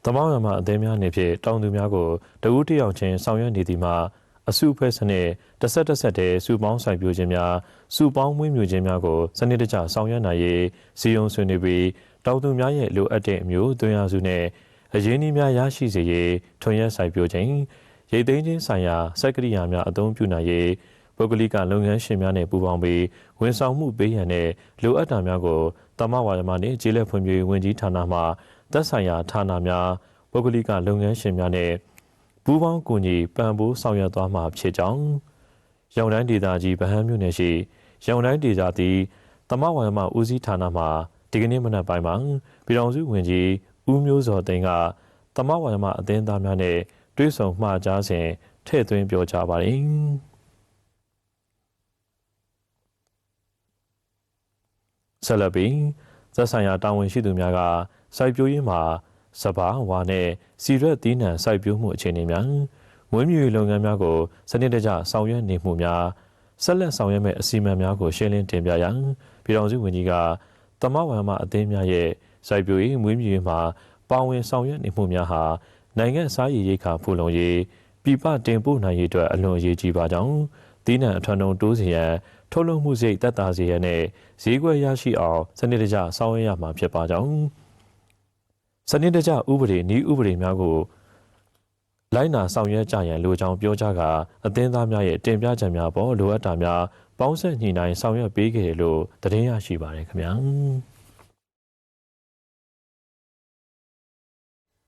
တမောင်းရမှာအသေးများနေဖြစ်တောင်သူများကိုတကူးတယောက်ချင်းဆောင်ရွက်နေသည်မှာအစုအဖွဲ့စနစ်တစ်ဆက်တဲ့စုပေါင်းဆိုင်ပြိုခြင်းများစုပေါင်းမွေးမြူခြင်းများကိုစနစ်တကျဆောင်ရွက်နိုင်ရေးစီယုံဆွေးနွေးပြီးတောင်သူများရဲ့လိုအပ်တဲ့အမျိုးသွင်းအားစုနဲ့အရင်းအနှီးများရရှိစေရေးထွန်ရက်ဆိုင်ပြိုခြင်းရိတ်သိမ်းခြင်းဆိုင်ရာစက်ကရိယာများအသုံးပြုနိုင်ရေးပုဂ္ဂလိကလုပ်ငန်းရှင်များနဲ့ပူးပေါင်းပြီးဝန်ဆောင်မှုပေးရန်နဲ့လိုအပ်တာများကိုတမဝါယမနှင့်ကျေးလက်ဖွံ့ဖြိုးရေးဝန်ကြီးဌာနမှသက်ဆိုင်ရာဌာနများပုဂ္ဂလိကလုပ်ငန်းရှင်များနဲ့ပူးပေါင်းကူညီပံ့ပိုးဆောင်ရွက်သွားမှာဖြစ်ကြောင်းရောင်တိုင်းဒေသကြီးဗဟန်းမြို့နယ်ရှိရောင်တိုင်းဒေသသည်တမဝါယမဦးစီးဌာနမှဒီကနေ့မနက်ပိုင်းမှာပြည်ထောင်စုဝန်ကြီးဦးမျိုးစောသိန်းကတမဝါယမအသင်းသားများနဲ့တွဲဆုံမှာကြားစဉ်ထည့်သွင်းပြောကြားပါတယ်ဆက်လက်ပြီးသက်ဆိုင်ရာတာဝန်ရှိသူများကစိုက်ပျိုးရေးမှာစပါးဝါနဲ့စီရွက်သီးနှံစိုက်ပျိုးမှုအခြေအနေများမွေးမြူရေးလုပ်ငန်းများကိုစနစ်တကျဆောင်ရွက်နေမှုများဆက်လက်ဆောင်ရွက်မဲ့အစီအမံများကိုရှင်းလင်းတင်ပြရန်ပြည်ထောင်စုဝန်ကြီးကတမဝါယမအသင်းများရဲ့စိုက်ပျိုးရေးမွေးမြူရေးမှာပါဝင်ဆောင်ရွက်နေမှုများဟာနိုင်ငံစားရည်ရိက္ခာဖူလုံရေးပြည်ပတင်ပို့နိုင်ရေးအတွက်အလွန်အရေးကြီးပါကြောင်းသီးနှံအထွန်းတုံးတိုးစီရန်ထုတ်လုပ်မှုစိတ်သက်သာစေရန်နဲ့ဈေးကွက်ရရှိအောင်စနစ်တကျဆောင်ရွက်ရမှာဖြစ်ပါကြောင်းစနစ်တကျဥပဒေနည်းဥပဒေများကိုလိုက်နာဆောင်ရွက်ကြရန်လိုကြောင်းပြောကြားကာအသင်းသားများရဲ့တင်ပြချက်များပေါ်လိုအပ်တာများပေါင်းစပ်ညှိနှိုင်းဆောင်ရွက်ပေးခဲ့တယ်လို့သတင်းရရှိပါတယ်ခင်ဗျာ